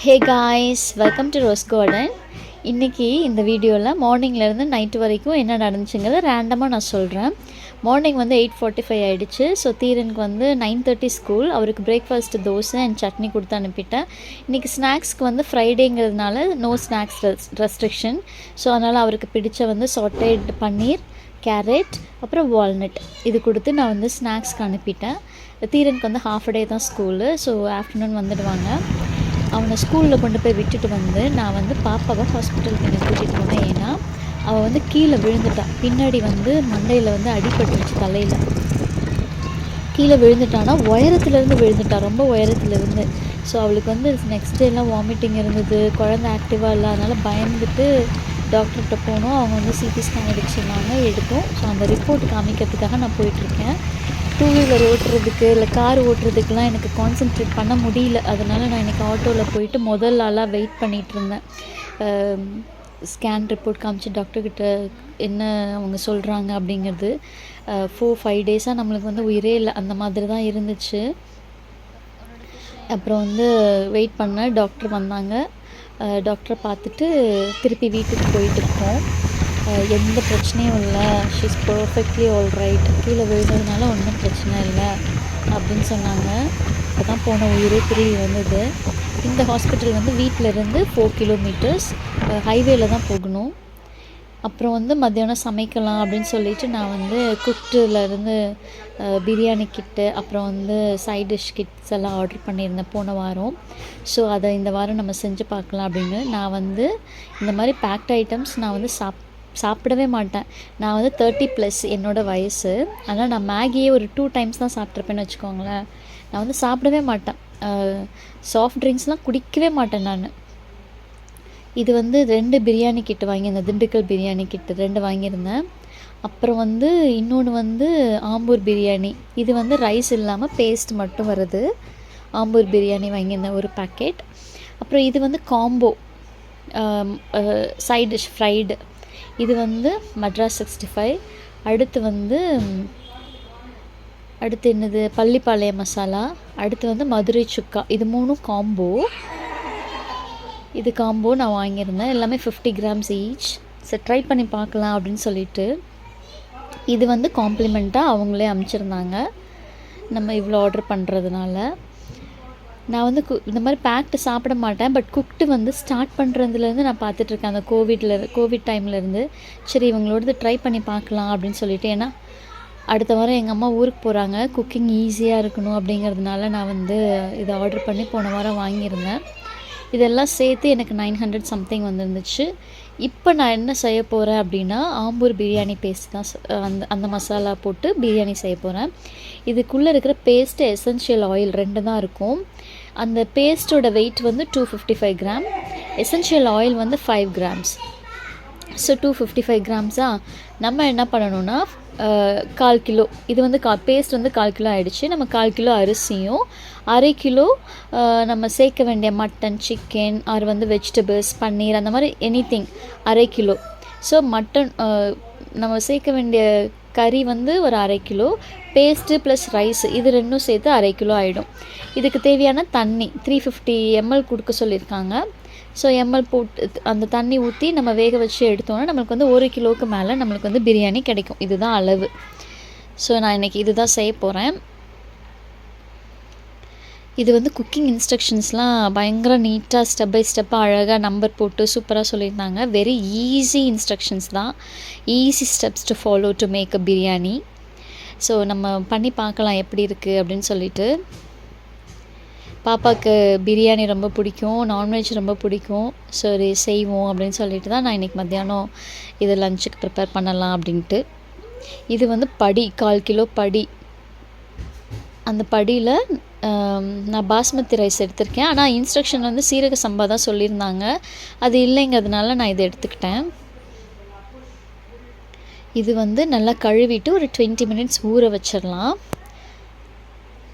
Hey guys, welcome to rose garden. இன்றைக்கி இந்த வீடியோவில் மார்னிங்லேருந்து நைட்டு வரைக்கும் என்ன நடந்துச்சுங்கிறத ரேண்டமாக நான் சொல்கிறேன். மார்னிங் வந்து 8:45 ஆகிடுச்சு. ஸோ தீரனுக்கு வந்து 9:30 ஸ்கூல். அவருக்கு பிரேக்ஃபாஸ்ட்டு தோசை அண்ட் சட்னி கொடுத்து அனுப்பிட்டேன். இன்றைக்கி ஸ்நாக்ஸ்க்கு வந்து ஃப்ரைடேங்கிறதுனால நோ ஸ்நாக்ஸ் ரெஸ்ட்ரிக்ஷன். ஸோ அதனால் அவருக்கு பிடிச்ச வந்து சாட்டேட் பன்னீர், கேரட், அப்புறம் வால்நட் இது கொடுத்து நான் வந்து ஸ்நாக்ஸ்க்கு அனுப்பிட்டேன். தீரனுக்கு வந்து ஹாஃப் டே தான் ஸ்கூலு. ஸோ ஆஃப்டர்நூன் வந்துடுவாங்க. அவனை ஸ்கூலில் கொண்டு போய் விட்டுட்டு வந்து நான் வந்து பாப்பாவை ஹாஸ்பிட்டலுக்கு என்னை கூட்டிகிட்டு போனேன். ஏன்னா அவள் வந்து கீழே விழுந்துட்டான். பின்னாடி வந்து மண்டையில் வந்து அடிபட்டுருச்சு, தலையில் கீழே விழுந்துட்டான்னா உயரத்துலேருந்து விழுந்துட்டான், ரொம்ப உயரத்துலேருந்து. ஸோ அவளுக்கு வந்து நெக்ஸ்ட் டேலாம் வாமிட்டிங் இருந்தது, குழந்தை ஆக்டிவாக இல்லை. அதனால் பயந்துட்டு டாக்டர்கிட்ட போனோம். அவங்க வந்து சிடி ஸ்கேன் எடுக்க சொன்னாங்க, எடுத்தோம். ஸோ அந்த ரிப்போர்ட் காமிக்கிறதுக்காக நான் போயிட்டுருக்கேன். டூ வீலர் ஓட்டுறதுக்கு இல்லை கார் ஓட்டுறதுக்கெலாம் எனக்கு கான்சென்ட்ரேட் பண்ண முடியல. அதனால் நான் இன்றைக்கி ஆட்டோவில் போயிட்டு முதல் ஆளாக வெயிட் பண்ணிகிட்ருந்தேன். ஸ்கேன் ரிப்போர்ட் காமிச்சு டாக்டர்கிட்ட என்ன அவங்க சொல்கிறாங்க அப்படிங்கிறது. 4-5 டேஸாக நம்மளுக்கு வந்து உயிரே இல்லை, அந்த மாதிரி தான் இருந்துச்சு. அப்புறம் வந்து வெயிட் பண்ணேன். டாக்டர் வந்தாங்க. டாக்டரை பார்த்துட்டு திருப்பி வீட்டுக்கு போயிட்டுருக்கோம். எந்த பிரச்சனையும் இல்லை, ஷீஸ் பர்ஃபெக்ட்லி ஆல் ரைட், கீழே விழுந்ததுனால ஒன்றும் பிரச்சனை இல்லை அப்படின்னு சொன்னாங்க. இப்போ தான் போன உயிரே திரும்பி வந்தது. இந்த ஹாஸ்பிட்டல் வந்து வீட்டிலேருந்து 4 கிலோமீட்டர்ஸ், ஹைவேல தான் போகணும். அப்புறம் வந்து மத்தியானம் சமைக்கலாம் அப்படின்னு சொல்லிட்டு நான் வந்து குக்டுலேருந்து பிரியாணி கிட்டு, அப்புறம் வந்து சைட் டிஷ் கிட்ஸ் எல்லாம் ஆர்டர் பண்ணியிருந்தேன் போன வாரம். ஸோ அதை இந்த வாரம் நம்ம செஞ்சு பார்க்கலாம் அப்படின்னு நான் வந்து இந்த மாதிரி பேக்ட் ஐட்டம்ஸ் நான் வந்து சாப்பிடவே மாட்டேன். நான் வந்து 30+ என்னோடய வயசு. அதனால் நான் மேகியே ஒரு 2 டைம்ஸ் தான் சாப்பிட்ருப்பேன்னு வச்சுக்கோங்களேன். நான் வந்து சாப்பிடவே மாட்டேன். சாஃப்ட் ட்ரிங்க்ஸ்லாம் குடிக்கவே மாட்டேன் நான். இது வந்து 2 பிரியாணி கிட்டு வாங்கியிருந்தேன், திண்டுக்கல் பிரியாணி கிட்டு 2 வாங்கியிருந்தேன். அப்புறம் வந்து இன்னொன்று வந்து ஆம்பூர் பிரியாணி. இது வந்து ரைஸ் இல்லாமல் பேஸ்ட் மட்டும் வருது. ஆம்பூர் பிரியாணி வாங்கியிருந்தேன் ஒரு பேக்கெட். அப்புறம் இது வந்து காம்போ சைட் டிஷ் ஃப்ரைடு. இது வந்து மெட்ராஸ் 65. அடுத்து என்னது, பள்ளிப்பாளையம் மசாலா. அடுத்து வந்து மதுரை சுக்கா. இது 3 காம்போ. இது காம்போ நான் வாங்கியிருந்தேன். எல்லாமே 50 கிராம்ஸ் ஈச். சரி, ட்ரை பண்ணி பார்க்கலாம் அப்படின்னு சொல்லிட்டு. இது வந்து காம்ப்ளிமெண்ட்டாக அவங்களே அனுப்பிச்சிருந்தாங்க நம்ம இவ்வளோ ஆர்டர் பண்ணுறதுனால. நான் வந்து இந்த மாதிரி பேக்டு சாப்பிட மாட்டேன். பட் குக்டு வந்து ஸ்டார்ட் பண்ணுறதுலேருந்து நான் பார்த்துட்ருக்கேன். அந்த கோவிட் டைம்லேருந்து. சரி, இவங்களோடது ட்ரை பண்ணி பார்க்கலாம் அப்படின்னு சொல்லிட்டு. ஏன்னா அடுத்த வாரம் எங்கள் அம்மா ஊருக்கு போகிறாங்க. குக்கிங் ஈஸியாக இருக்கணும் அப்படிங்கிறதுனால நான் வந்து இதை ஆர்டர் பண்ணி போன வாரம் வாங்கியிருந்தேன். இதெல்லாம் சேர்த்து எனக்கு 900 சம்திங் வந்துருந்துச்சு. இப்போ நான் என்ன செய்ய போகிறேன் அப்படின்னா, ஆம்பூர் பிரியாணி பேஸ்ட் தான் அந்த மசாலா போட்டு பிரியாணி செய்ய போகிறேன். இதுக்குள்ளே இருக்கிற பேஸ்ட்டு எசென்ஷியல் ஆயில் 2 தான் இருக்கும். அந்த பேஸ்ட்டோட வெயிட் வந்து 255 கிராம், எசென்ஷியல் ஆயில் வந்து 5 கிராம்ஸ். ஸோ 255 கிராம்ஸாக நம்ம என்ன பண்ணணும்னா 1/4 கிலோ. இது வந்து பேஸ்ட் வந்து 1/4 கிலோ ஆகிடுச்சு. நம்ம 1/4 கிலோ அரிசியும் 1/2 கிலோ நம்ம சேர்க்க வேண்டிய மட்டன், சிக்கன் ஆர் வந்து வெஜிடபிள்ஸ், பன்னீர், அந்த மாதிரி எனிதிங் 1/2 கிலோ. ஸோ மட்டன் நம்ம சேர்க்க வேண்டிய கறி வந்து ஒரு 1/2 கிலோ, பேஸ்ட்டு ப்ளஸ் ரைஸ் இது 2ம் சேர்த்து 1/2 கிலோ ஆகிடும். இதுக்கு தேவையான தண்ணி 350 ml கொடுக்க சொல்லியிருக்காங்க. ஸோ ml போட்டு அந்த தண்ணி ஊற்றி நம்ம வேக வச்சு எடுத்தோன்னா நம்மளுக்கு வந்து 1 கிலோவுக்கு மேலே நம்மளுக்கு வந்து பிரியாணி கிடைக்கும். இதுதான் அளவு. ஸோ நான் இன்றைக்கி இது தான் செய்ய போகிறேன். இது வந்து குக்கிங் இன்ஸ்ட்ரக்ஷன்ஸ்லாம் பயங்கர நீட்டாக ஸ்டெப் பை ஸ்டெப்பாக அழகாக நம்பர் போட்டு சூப்பராக சொல்லியிருந்தாங்க. வெரி ஈஸி இன்ஸ்ட்ரக்ஷன்ஸ் தான், easy steps to follow to make a biryani. So நம்ம பண்ணி பார்க்கலாம் எப்படி இருக்குது அப்படின்னு சொல்லிட்டு. பாப்பாவுக்கு பிரியாணி ரொம்ப பிடிக்கும், நான்வெஜ் ரொம்ப பிடிக்கும். சரி செய்வோம் அப்படின்னு சொல்லிட்டு தான் நான் இன்றைக்கி மத்தியானம் இது லஞ்சுக்கு ப்ரிப்பேர் பண்ணலாம் அப்படின்ட்டு. இது வந்து படி 1/4 கிலோ படி. அந்த படியில் நான் பாஸ்மதி ரைஸ் எடுத்திருக்கேன். ஆனால் இன்ஸ்ட்ரக்ஷன் வந்து சீரக சம்பா தான் சொல்லியிருந்தாங்க. அது இல்லைங்கிறதுனால நான் இதை எடுத்துக்கிட்டேன். இது வந்து நல்லா கழுவிட்டு ஒரு 20 மினிட்ஸ் ஊற வச்சிடலாம்.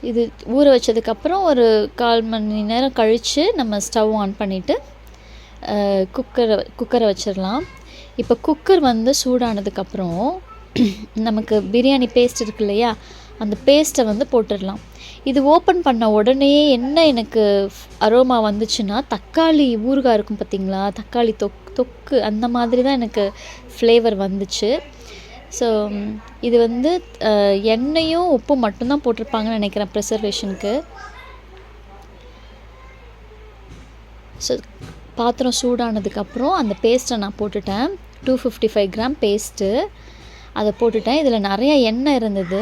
இது ஊற வச்சதுக்கப்புறம் ஒரு 1/4 மணி நேரம் கழித்து நம்ம ஸ்டவ் ஆன் பண்ணிவிட்டு குக்கரை வச்சிடலாம். இப்போ குக்கர் வந்து சூடானதுக்கப்புறம் நமக்கு பிரியாணி பேஸ்ட் இருக்கு இல்லையா, அந்த பேஸ்ட்டை வந்து போட்டுடலாம். இது ஓப்பன் பண்ண உடனே என்ன எனக்கு அரோமா வந்துச்சுன்னா, தக்காளி ஊறுகாய் இருக்கும் பார்த்தீங்களா, தக்காளி தொக்கு அந்த மாதிரி தான் எனக்கு ஃப்ளேவர் வந்துச்சு. ஸோ இது வந்து எண்ணெயும் உப்பும் மட்டும்தான் போட்டிருப்பாங்கன்னு நினைக்கிறேன் ப்ரிசர்வேஷனுக்கு. ஸோ பாத்திரம் சூடானதுக்கப்புறம் அந்த பேஸ்ட்டை நான் போட்டுட்டேன். 255 கிராம் பேஸ்ட்டு அதை போட்டுட்டேன். இதில் நிறைய எண்ணெய் இருந்தது.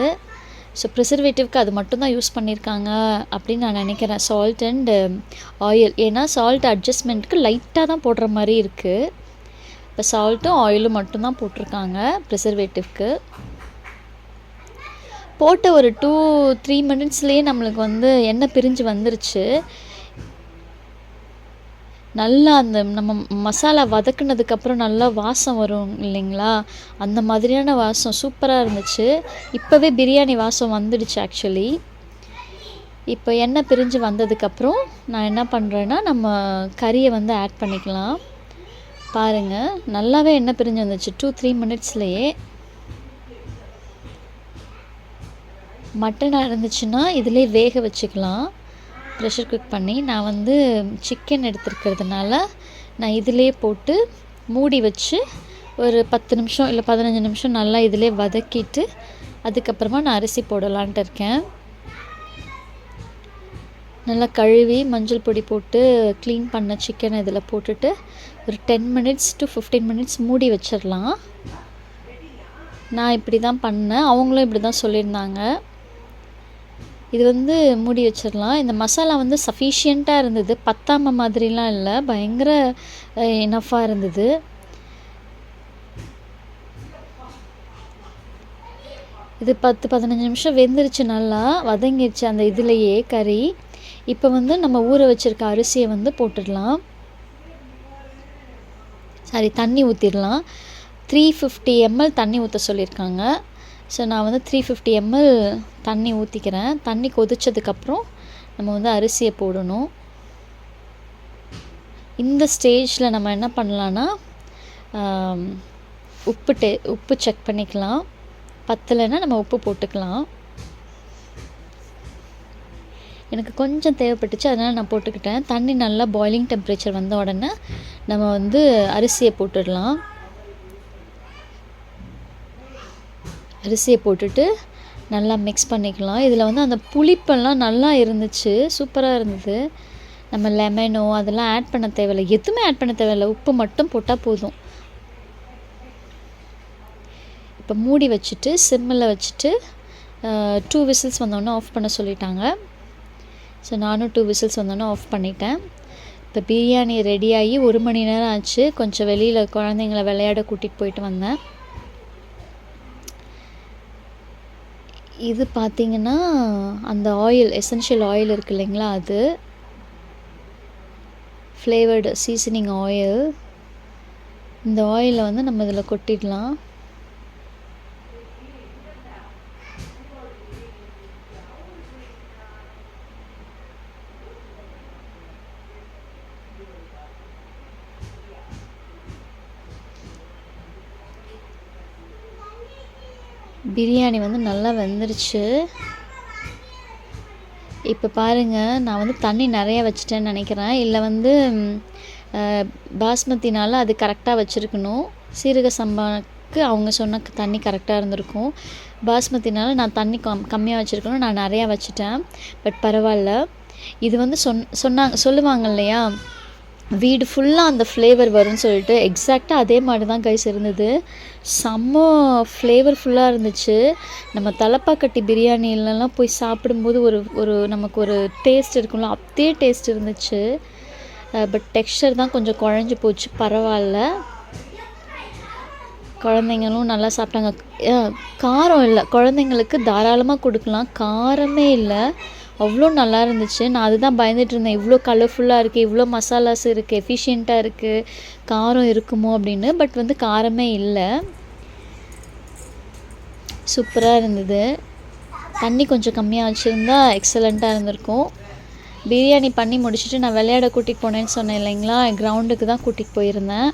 ஸோ ப்ரிசர்வேட்டிவ்க்கு அது மட்டும்தான் யூஸ் பண்ணியிருக்காங்க அப்படின்னு நான் நினைக்கிறேன், சால்ட் அண்ட் ஆயில். ஏன்னா சால்ட் அட்ஜஸ்ட்மெண்ட்டுக்கு லைட்டாக தான் போடுற மாதிரி இருக்குது. இப்போ சால்ட்டும் ஆயிலும் மட்டும்தான் போட்டிருக்காங்க ப்ரிசர்வேட்டிவ்க்கு. போட்ட ஒரு 2-3 மினிட்ஸ்லேயே நம்மளுக்கு வந்து எண்ணெய் பிரிஞ்சு வந்துருச்சு. நல்லா அந்த நம்ம மசாலா வதக்குனதுக்கப்புறம் நல்லா வாசம் வரும் இல்லைங்களா, அந்த மாதிரியான வாசம் சூப்பராக இருந்துச்சு. இப்போவே பிரியாணி வாசம் வந்துடுச்சு ஆக்சுவலி. இப்போ எண்ணெய் பிரிஞ்சு வந்ததுக்கப்புறம் நான் என்ன பண்ணுறேன்னா, நம்ம கறியை வந்து ஆட் பண்ணிக்கலாம். பாருங்கள், நல்லாவே எண்ணெய் பிரிஞ்சு வந்துச்சு 2-3 மினிட்ஸ்லேயே. மட்டனாக இருந்துச்சுன்னா இதிலே வேக வச்சுக்கலாம், ப்ரெஷர் குக் பண்ணி. நான் வந்து சிக்கன் எடுத்துருக்கிறதுனால நான் இதிலே போட்டு மூடி வச்சு ஒரு 10 நிமிஷம் இல்லை 15 நிமிஷம் நல்லா இதிலே வதக்கிட்டு அதுக்கப்புறமா நான் அரிசி போடலான்ட்டு இருக்கேன். நல்லா கழுவி மஞ்சள் பொடி போட்டு க்ளீன் பண்ண சிக்கனை இதில் போட்டுட்டு ஒரு 10 மினிட்ஸ் to 15 மினிட்ஸ் மூடி வச்சிடலாம். நான் இப்படி தான் பண்ணேன், அவங்களும் இப்படி தான் சொல்லியிருந்தாங்க. இது வந்து மூடி வச்சிடலாம். இந்த மசாலா வந்து சஃபிஷியண்ட்டாக இருந்தது, பத்தாம மாதிரிலாம் இல்லை, பயங்கர எனஃபாக இருந்தது. இது 10-15 நிமிஷம் வெந்துருச்சு, நல்லா வதங்கிடுச்சு அந்த இதுலேயே கறி. இப்போ வந்து நம்ம ஊற வச்சுருக்க அரிசியை வந்து போட்டுடலாம். தண்ணி ஊற்றிடலாம். 350 ml தண்ணி ஊற்ற சொல்லியிருக்காங்க. ஸோ நான் வந்து 350 ml தண்ணி ஊற்றிக்கிறேன். தண்ணி கொதித்ததுக்கப்புறம் நம்ம வந்து அரிசியை போடணும். இந்த ஸ்டேஜில் நம்ம என்ன பண்ணலான்னா, உப்பு செக் பண்ணிக்கலாம். பத்தலைன்னா நம்ம உப்பு போட்டுக்கலாம். எனக்கு கொஞ்சம் தேவைப்பட்டுச்சு, அதனால் நான் போட்டுக்கிட்டேன். தண்ணி நல்லா பாய்லிங் டெம்பரேச்சர் வந்த உடனே நம்ம வந்து அரிசியை போட்டுடலாம். அரிசியை போட்டுட்டு நல்லா மிக்ஸ் பண்ணிக்கலாம். இதில் வந்து அந்த புளிப்பெல்லாம் நல்லா இருந்துச்சு, சூப்பராக இருந்தது. நம்ம லெமனோ அதெல்லாம் ஆட் பண்ண தேவையில்லை, எதுவுமே ஆட் பண்ண தேவையில்லை, உப்பு மட்டும் போட்டால் போதும். இப்போ மூடி வச்சுட்டு சிம்மில் வச்சுட்டு 2 விசில்ஸ் வந்தோடனே ஆஃப் பண்ண சொல்லிட்டாங்க. ஸோ நானும் 2 விசில்ஸ் வந்தோடனே ஆஃப் பண்ணிட்டேன். இப்போ பிரியாணி ரெடியாகி 1 மணி நேரம் ஆச்சு. கொஞ்சம் வெளியில் குழந்தைங்கள விளையாட கூட்டிகிட்டு போயிட்டு வந்தேன். இது பார்த்திங்கன்னா அந்த ஆயில், எசென்ஷியல் ஆயில் இருக்குது இல்லைங்களா, அது ஃப்ளேவர்டு சீசனிங் ஆயில். இந்த ஆயிலை வந்து நம்ம இதில் கொட்டிடலாம். பிரியாணி வந்து நல்லா வெந்துருச்சு. இப்போ பாருங்கள், நான் வந்து தண்ணி நிறையா வச்சிட்டேன்னு நினைக்கிறேன். இல்லை வந்து பாஸ்மதினால் அது கரெக்டாக வச்சுருக்கணும். சீரக சம்பாவுக்கு அவங்க சொன்ன தண்ணி கரெக்டாக இருந்திருக்கும். பாஸ்மதினால் நான் தண்ணி கம்மியாக வச்சுருக்கணும், நான் நிறையா வச்சுட்டேன். பட் பரவாயில்ல. இது வந்து சொல்லுவாங்க இல்லையா, வீடு ஃபுல்லாக அந்த ஃப்ளேவர் வரும்னு சொல்லிட்டு, எக்ஸாக்டாக அதே மாதிரி தான் கைஸ் இருந்தது. செம்ம ஃப்ளேவர்ஃபுல்லாக இருந்துச்சு. நம்ம தலப்பாக்கட்டி பிரியாணிலலாம் போய் சாப்பிடும்போது ஒரு நமக்கு ஒரு டேஸ்ட் இருக்கும்ல, அதே டேஸ்ட் இருந்துச்சு. பட் டெக்ஸ்சர் தான் கொஞ்சம் குழஞ்சி போச்சு, பரவாயில்ல. குழந்தைங்களும் நல்லா சாப்பிட்டாங்க. காரம் இல்லை, குழந்தைங்களுக்கு தாராளமாக கொடுக்கலாம், காரமே இல்லை, அவ்வளோ நல்லா இருந்துச்சு. நான் அதுதான் பயந்துட்டு இருந்தேன், இவ்வளோ கலர்ஃபுல்லாக இருக்குது, இவ்வளோ மசாலாஸ் இருக்குது, எஃபிஷியண்ட்டாக இருக்குது, காரம் இருக்குமோ அப்படின்னு. பட் வந்து காரமே இல்லை, சூப்பராக இருந்தது. தண்ணி கொஞ்சம் கம்மியாக வச்சுருந்தா எக்ஸலண்ட்டாக இருந்திருக்கும். பிரியாணி பண்ணி முடிச்சுட்டு நான் விளையாட கூட்டிகிட்டு போனேன்னு சொன்னேன் இல்லைங்களா, கிரவுண்டுக்கு தான் கூட்டிகிட்டு போயிருந்தேன்.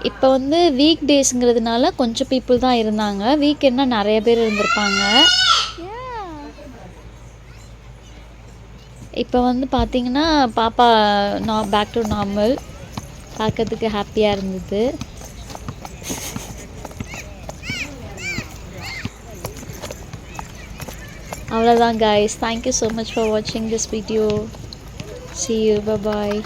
இப்போ வந்து வீக் டேஸ்ங்கிறதுனால கொஞ்சம் பீப்புள் தான் இருந்தாங்க. வீக்கெண்ட்னா நிறைய பேர் இருந்திருப்பாங்க. இப்போ வந்து பார்த்தீங்கன்னா பாப்பா பேக் டு நார்மல், பார்க்கறதுக்கு ஹாப்பியாக இருந்தது. அவ்வளோதான் guys. Thank you so much for watching this video. See you. Bye bye.